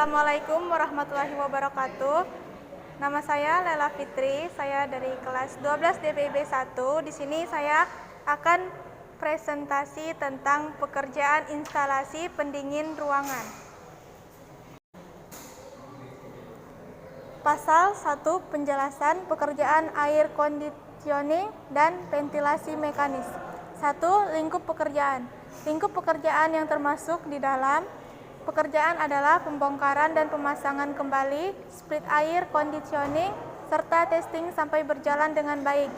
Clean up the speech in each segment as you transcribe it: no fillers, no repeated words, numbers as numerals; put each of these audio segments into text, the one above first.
Assalamualaikum warahmatullahi wabarakatuh. Nama saya Lela Fitri, saya dari kelas 12 DPIB 1. Di sini saya akan presentasi tentang pekerjaan instalasi pendingin ruangan. Pasal 1, penjelasan pekerjaan air conditioning dan ventilasi mekanis. 1. Lingkup pekerjaan. Lingkup pekerjaan yang termasuk di dalam pekerjaan adalah pembongkaran dan pemasangan kembali split air conditioning serta testing sampai berjalan dengan baik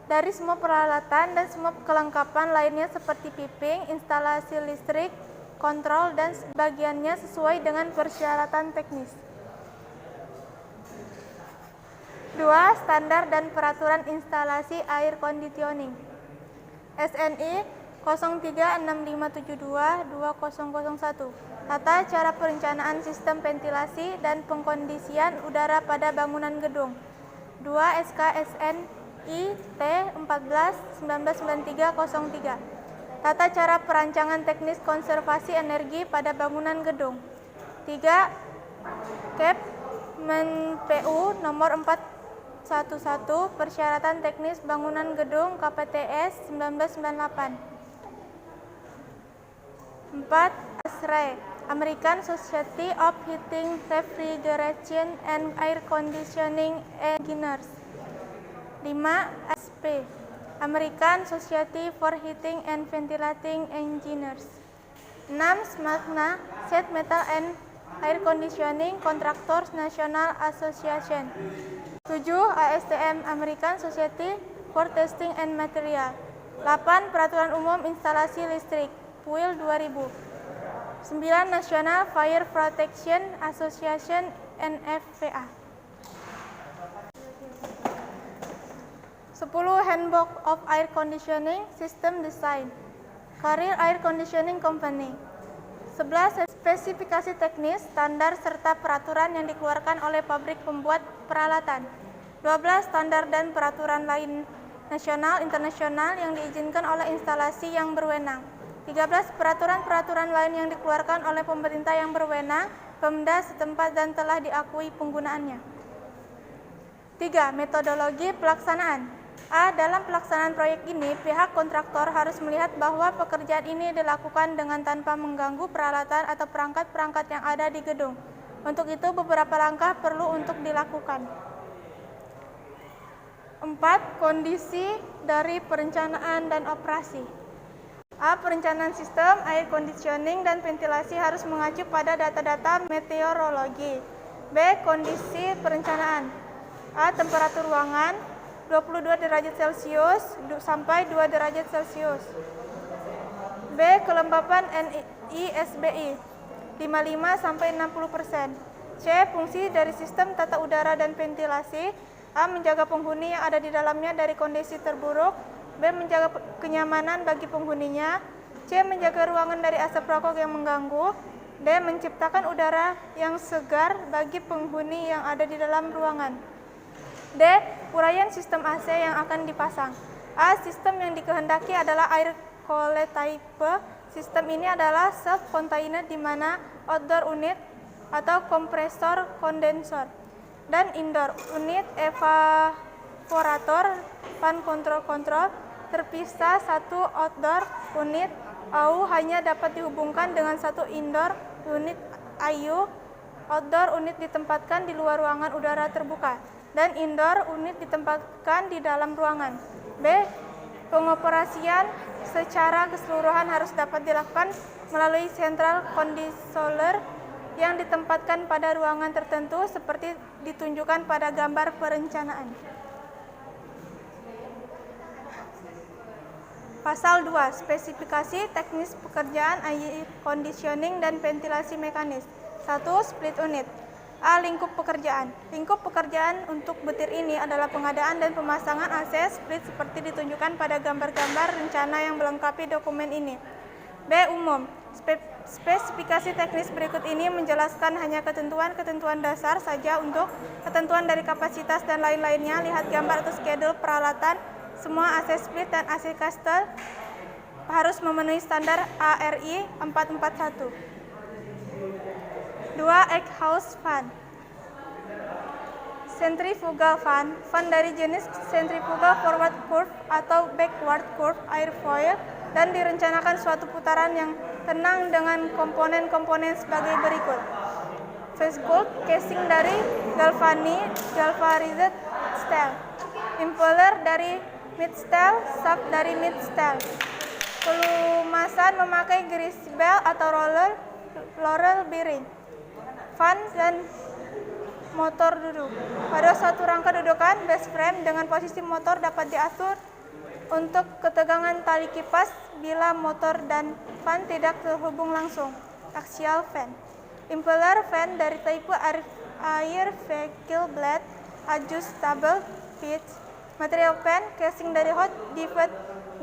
dari semua peralatan dan semua kelengkapan lainnya seperti piping, instalasi listrik, kontrol, dan sebagiannya sesuai dengan persyaratan teknis. 2. Standar dan peraturan instalasi air conditioning SNI 036572-2001 Tata cara perencanaan sistem ventilasi dan pengkondisian udara pada bangunan gedung 2. SKSNI T14-1993-03 Tata cara perancangan teknis konservasi energi pada bangunan gedung 3. KEP Men.PU nomor 411 Persyaratan teknis bangunan gedung KPTS 1998 4. ASRE American Society of Heating, Refrigeration, and Air Conditioning Engineers 5. ASP American Society for Heating and Ventilating Engineers 6. SMACNA Sheet Metal and Air Conditioning Contractors National Association 7. ASTM American Society for Testing and Material 8. Peraturan Umum Instalasi Listrik PUIL 2000 9. National Fire Protection Association NFPA 10. Handbook of Air Conditioning System Design Carrier Air Conditioning Company 11. Spesifikasi teknis, standar, serta peraturan yang dikeluarkan oleh pabrik pembuat peralatan 12. Standar dan peraturan lain nasional, internasional yang diizinkan oleh instalasi yang berwenang 13. Peraturan-peraturan lain yang dikeluarkan oleh pemerintah yang berwenang, Pemda setempat dan telah diakui penggunaannya. 3. Metodologi pelaksanaan. A. Dalam pelaksanaan proyek ini, pihak kontraktor harus melihat bahwa pekerjaan ini dilakukan dengan tanpa mengganggu peralatan atau perangkat-perangkat yang ada di gedung. Untuk itu, beberapa langkah perlu untuk dilakukan. 4. Kondisi dari perencanaan dan operasi. A. Perencanaan sistem air conditioning dan ventilasi harus mengacu pada data-data meteorologi. B. Kondisi perencanaan. A. Temperatur ruangan 22 derajat Celcius sampai 2 derajat Celcius. B. Kelembapan NISBI 55 sampai 60%. C. Fungsi dari sistem tata udara dan ventilasi. A. Menjaga penghuni yang ada di dalamnya dari kondisi terburuk. B. Menjaga kenyamanan bagi penghuninya. C. Menjaga ruangan dari asap rokok yang mengganggu. D. Menciptakan udara yang segar bagi penghuni yang ada di dalam ruangan. D. Uraian sistem AC yang akan dipasang. A. Sistem yang dikehendaki adalah air cooled type. Sistem ini adalah self-contained di mana outdoor unit atau kompresor kondensor dan indoor unit evaporator fan kontrol terpisah. Satu outdoor unit AU hanya dapat dihubungkan dengan satu indoor unit IU. Outdoor unit ditempatkan di luar ruangan udara terbuka dan indoor unit ditempatkan di dalam ruangan. B. Pengoperasian secara keseluruhan harus dapat dilakukan melalui central conditioner yang ditempatkan pada ruangan tertentu seperti ditunjukkan pada gambar perencanaan. Pasal 2. Spesifikasi teknis pekerjaan air conditioning dan ventilasi mekanis. 1. Split unit. A. Lingkup pekerjaan. Lingkup pekerjaan untuk butir ini adalah pengadaan dan pemasangan AC split seperti ditunjukkan pada gambar-gambar rencana yang melengkapi dokumen ini. B. Umum. Spesifikasi teknis berikut ini menjelaskan hanya ketentuan-ketentuan dasar saja. Untuk ketentuan dari kapasitas dan lain-lainnya, lihat gambar atau skedul peralatan. Semua AC split dan AC castle harus memenuhi standar ARI 441. 2. 2. Exhaust fan. Centrifugal fan, fan dari jenis centrifugal forward curve atau backward curve airfoil dan direncanakan suatu putaran yang tenang dengan komponen-komponen sebagai berikut. Fast-cooled casing dari galvanized steel, impeller dari mid-steel, shaft dari mid-steel. Pelumasan memakai grease bell atau roller bearing. Fan dan motor duduk. Pada suatu rangka dudukan, base frame dengan posisi motor dapat diatur untuk ketegangan tali kipas bila motor dan fan tidak terhubung langsung. Axial fan. Impeller fan dari tipe air vehicle blade, adjustable pitch. Material fan, casing dari hot dipped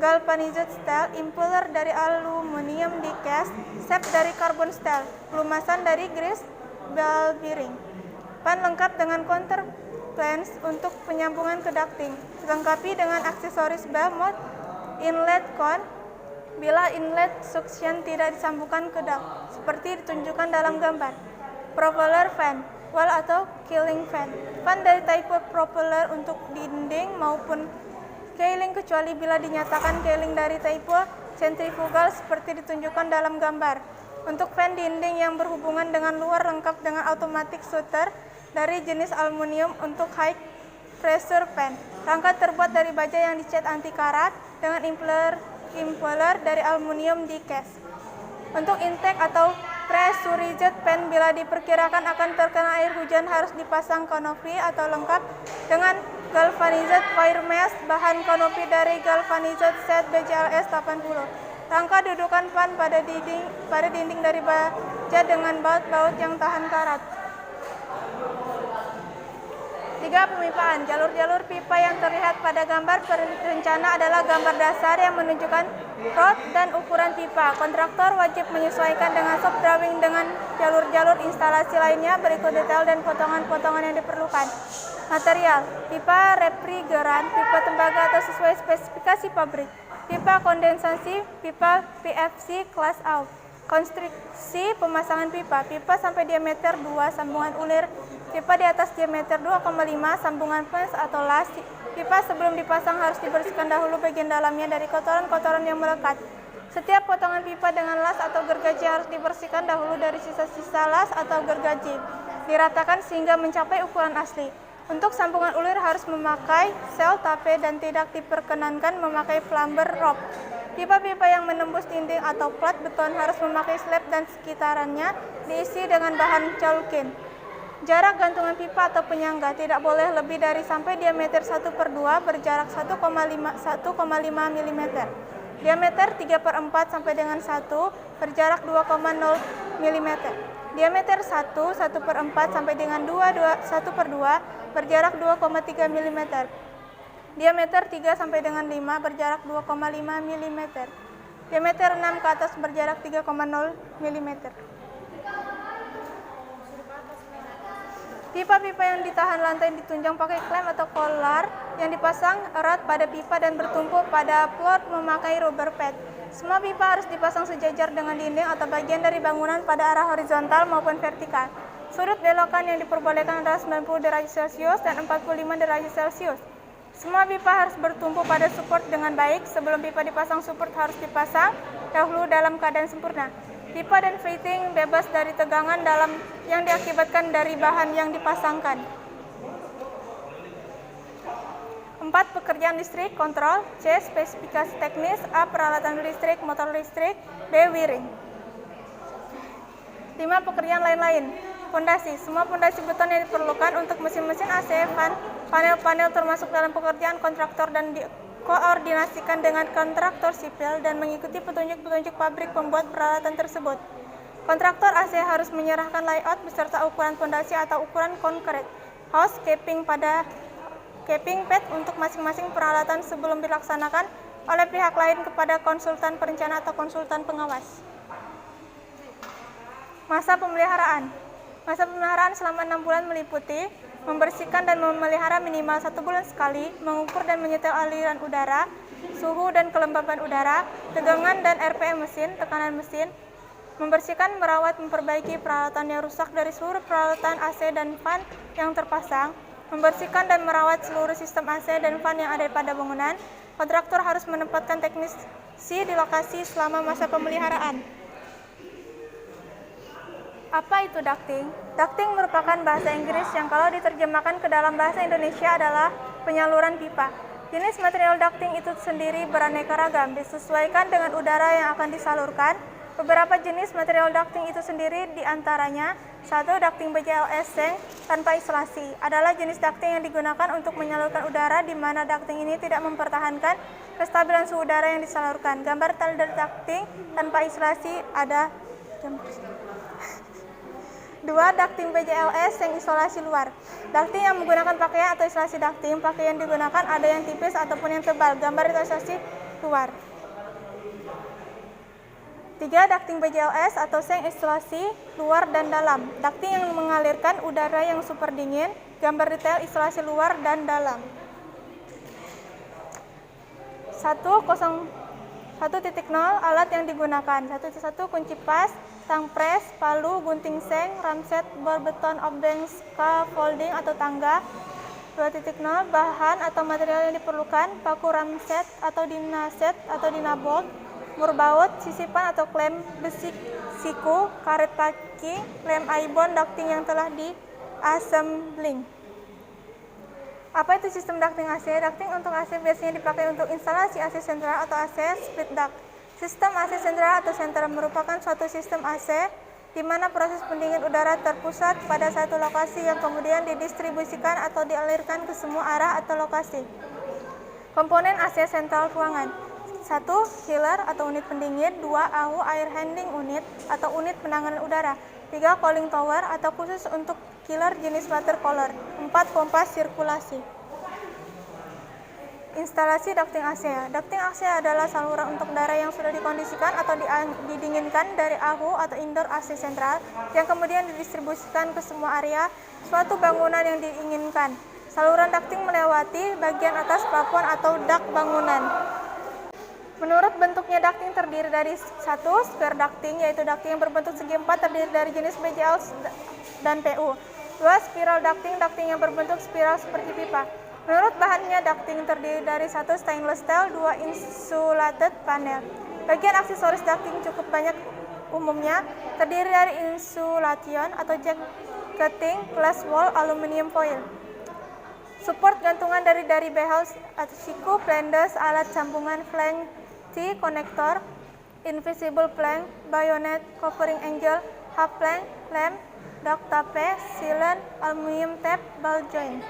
galvanized steel, impeller dari aluminium die-cast, shaft dari carbon steel, pelumasan dari grease bell bearing. Fan lengkap dengan counter flange untuk penyambungan ke ducting, dilengkapi dengan aksesoris bell mount inlet con bila inlet suction tidak disambungkan ke duct, seperti ditunjukkan dalam gambar. Propeller fan, wall atau ceiling fan. Fan dari tipe propeller untuk dinding maupun ceiling kecuali bila dinyatakan ceiling dari tipe centrifugal seperti ditunjukkan dalam gambar. Untuk fan dinding yang berhubungan dengan luar lengkap dengan automatic shutter dari jenis aluminium untuk high pressure fan. Rangka terbuat dari baja yang dicat anti karat dengan impeller dari aluminium die-cast. Untuk intake atau pressurized fan bila diperkirakan akan terkena air hujan harus dipasang kanopi atau lengkap dengan galvanized fire mesh, bahan kanopi dari galvanized set BJLS 80. Rangka dudukan fan pada dinding dari baja dengan baut-baut yang tahan karat. 3. Pemipaan. Jalur-jalur pipa yang terlihat pada gambar perencana adalah gambar dasar yang menunjukkan route dan ukuran pipa. Kontraktor wajib menyesuaikan dengan shop drawing dengan jalur-jalur instalasi lainnya. Berikut detail dan potongan-potongan yang diperlukan. Material, pipa refrigeran, pipa tembaga atau sesuai spesifikasi pabrik, pipa kondensasi, pipa PVC kelas A. Konstruksi pemasangan pipa, pipa sampai diameter 2, sambungan ulir, pipa di atas diameter 2,5, sambungan flange atau las. Pipa sebelum dipasang harus dibersihkan dahulu bagian dalamnya dari kotoran-kotoran yang melekat. Setiap potongan pipa dengan las atau gergaji harus dibersihkan dahulu dari sisa-sisa las atau gergaji. Diratakan sehingga mencapai ukuran asli. Untuk sambungan ulir harus memakai sel tape dan tidak diperkenankan memakai plumber rope. Pipa-pipa yang menembus dinding atau plat beton harus memakai slab dan sekitarannya diisi dengan bahan caukin. Jarak gantungan pipa atau penyangga tidak boleh lebih dari sampai diameter 1/2 berjarak 1,5 mm. Diameter 3/4 sampai dengan 1 berjarak 2,0 mm. Diameter 1/4 sampai dengan 1/2 berjarak 2,3 mm. Diameter 3 sampai dengan 5 berjarak 2,5 mm. Diameter 6 ke atas berjarak 3,0 mm. Pipa-pipa yang ditahan lantai ditunjang pakai klem atau collar yang dipasang erat pada pipa dan bertumpuk pada plot memakai rubber pad. Semua pipa harus dipasang sejajar dengan dinding atau bagian dari bangunan pada arah horizontal maupun vertikal. Sudut belokan yang diperbolehkan adalah 90 derajat Celcius dan 45 derajat Celcius. Semua pipa harus bertumpu pada support dengan baik. Sebelum pipa dipasang, support harus dipasang dahulu dalam keadaan sempurna. Pipa dan fitting bebas dari tegangan dalam yang diakibatkan dari bahan yang dipasangkan. 4. Pekerjaan listrik, kontrol. C. Spesifikasi teknis. A. Peralatan listrik, motor listrik. B. Wiring. 5. Pekerjaan lain-lain. Fondasi. Semua fondasi beton yang diperlukan untuk mesin-mesin AC, fan, panel-panel termasuk dalam pekerjaan kontraktor dan dikoordinasikan dengan kontraktor sipil dan mengikuti petunjuk-petunjuk pabrik pembuat peralatan tersebut. Kontraktor AC harus menyerahkan layout beserta ukuran fondasi atau ukuran konkret, house capping pad untuk masing-masing peralatan sebelum dilaksanakan oleh pihak lain kepada konsultan perencana atau konsultan pengawas. Masa pemeliharaan. Masa pemeliharaan selama 6 bulan meliputi membersihkan dan memelihara minimal 1 bulan sekali, mengukur dan menyetel aliran udara, suhu dan kelembaban udara, tegangan dan RPM mesin, tekanan mesin, membersihkan, merawat, memperbaiki peralatan yang rusak dari seluruh peralatan AC dan fan yang terpasang, membersihkan dan merawat seluruh sistem AC dan fan yang ada pada bangunan. Kontraktor harus menempatkan teknisi di lokasi selama masa pemeliharaan. Apa itu ducting? Ducting merupakan bahasa Inggris yang kalau diterjemahkan ke dalam bahasa Indonesia adalah penyaluran pipa. Jenis material ducting itu sendiri beraneka ragam, disesuaikan dengan udara yang akan disalurkan. Beberapa jenis material ducting itu sendiri diantaranya: 1. Ducting BJLS seng tanpa isolasi adalah jenis ducting yang digunakan untuk menyalurkan udara di mana ducting ini tidak mempertahankan kestabilan suhu udara yang disalurkan. Gambar tanda ducting tanpa isolasi ada 2. Ducting BJLS seng isolasi luar. Ducting yang menggunakan pakaian atau isolasi ducting. Pakaian yang digunakan ada yang tipis ataupun yang tebal. Gambar isolasi luar. 3. Ducting BJLS atau seng isolasi luar dan dalam. Ducting yang mengalirkan udara yang super dingin. Gambar detail isolasi luar dan dalam. 1.0 alat yang digunakan. 1.1 kunci pas, tang pres, palu, gunting seng, ramset, bor beton, obeng, scaffolding atau tangga. 2.0 bahan atau material yang diperlukan, paku ramset atau dinaset atau dinabolt, mur baut, sisipan atau klem besi siku, karet packing, lem aibon, ducting yang telah di-assembling. Apa itu sistem ducting AC? Ducting untuk AC biasanya dipakai untuk instalasi AC sentral atau AC split duct. Sistem AC sentral atau sentral merupakan suatu sistem AC di mana proses pendingin udara terpusat pada satu lokasi yang kemudian didistribusikan atau dialirkan ke semua arah atau lokasi. Komponen AC sentral ruangan: 1. Chiller atau unit pendingin. 2. AHU air handling unit atau unit penanganan udara. 3. Cooling tower atau khusus untuk chiller jenis water cooler. 4. Pompa sirkulasi. Instalasi ducting AC. Ducting AC adalah saluran untuk udara yang sudah dikondisikan atau didinginkan dari AHU atau indoor AC sentral yang kemudian didistribusikan ke semua area suatu bangunan yang diinginkan. Saluran ducting melewati bagian atas plafon atau dak bangunan. Menurut bentuknya, ducting terdiri dari 1. Square ducting, yaitu ducting yang berbentuk segi empat terdiri dari jenis BJL dan PU. 2. Spiral ducting, ducting yang berbentuk spiral seperti pipa. Menurut bahannya, ducting terdiri dari 1. Stainless steel, 2. Insulated panel. Bagian aksesoris ducting cukup banyak, umumnya terdiri dari insulation atau jacketing, glass wall, aluminium foil. Support gantungan dari behel atau siku, flanges, alat sambungan, flange, T-connector, invisible plank, bayonet, covering angle, half plank, lamp, duct tape, sealant, aluminium tape, ball joint.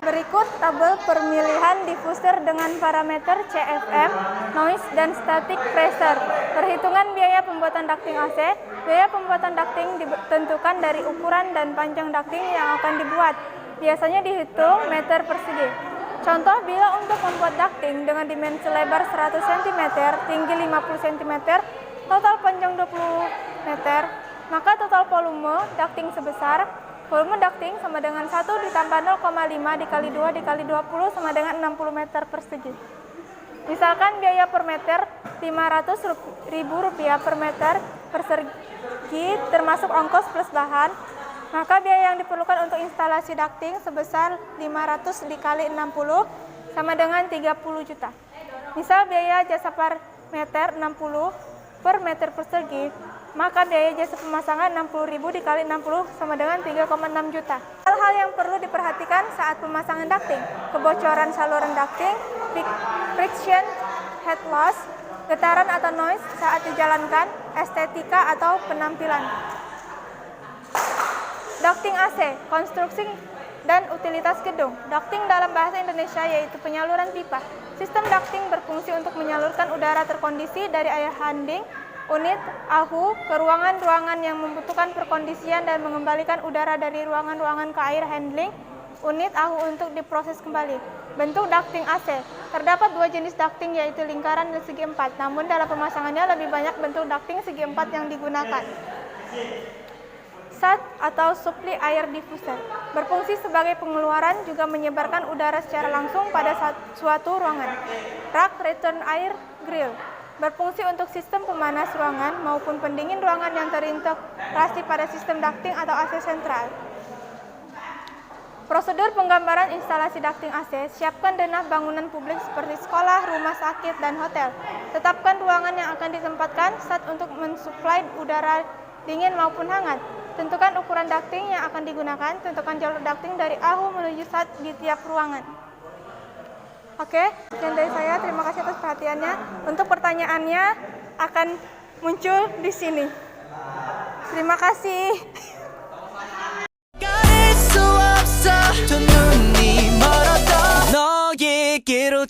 Berikut tabel pemilihan diffuser dengan parameter CFM, noise, dan static pressure. Perhitungan biaya pembuatan ducting AC. Biaya pembuatan ducting ditentukan dari ukuran dan panjang ducting yang akan dibuat. Biasanya dihitung meter persegi. Contoh, bila untuk membuat ducting dengan dimensi lebar 100 cm, tinggi 50 cm, total panjang 20 meter, maka total volume ducting sebesar volume ducting sama dengan 1 ditambah 0,5 dikali 2 dikali 20 sama dengan 60 meter persegi. Misalkan biaya per meter Rp500.000 per meter persegi termasuk ongkos plus bahan, maka biaya yang diperlukan untuk instalasi ducting sebesar 500 dikali 60 sama dengan 30 juta. Misal biaya jasa per meter 60 per meter persegi, maka biaya jasa pemasangan 60.000 dikali 60 sama dengan 3,6 juta. Hal-hal yang perlu diperhatikan saat pemasangan ducting: kebocoran saluran ducting, friction, head loss, getaran atau noise saat dijalankan, estetika atau penampilan. Ducting AC, konstruksi dan utilitas gedung. Ducting dalam bahasa Indonesia yaitu penyaluran pipa. Sistem ducting berfungsi untuk menyalurkan udara terkondisi dari air handling unit AHU ke ruangan-ruangan yang membutuhkan perkondisian dan mengembalikan udara dari ruangan-ruangan ke air handling unit AHU untuk diproses kembali. Bentuk ducting AC. Terdapat 2 jenis ducting yaitu lingkaran dan segi empat. Namun dalam pemasangannya lebih banyak bentuk ducting segi empat yang digunakan. SAD atau supply air diffuser berfungsi sebagai pengeluaran, juga menyebarkan udara secara langsung pada suatu ruangan. Rack return air grill berfungsi untuk sistem pemanas ruangan maupun pendingin ruangan yang terintegrasi pada sistem ducting atau AC sentral. Prosedur penggambaran instalasi ducting AC, siapkan denah bangunan publik seperti sekolah, rumah sakit, dan hotel. Tetapkan ruangan yang akan ditempatkan saat untuk mensuplai udara dingin maupun hangat. Tentukan ukuran ducting yang akan digunakan, tentukan jalur ducting dari ahu menuju sat di tiap ruangan. Oke, sekian dari saya. Terima kasih atas perhatiannya. Untuk pertanyaannya akan muncul di sini. Terima kasih. 너에게로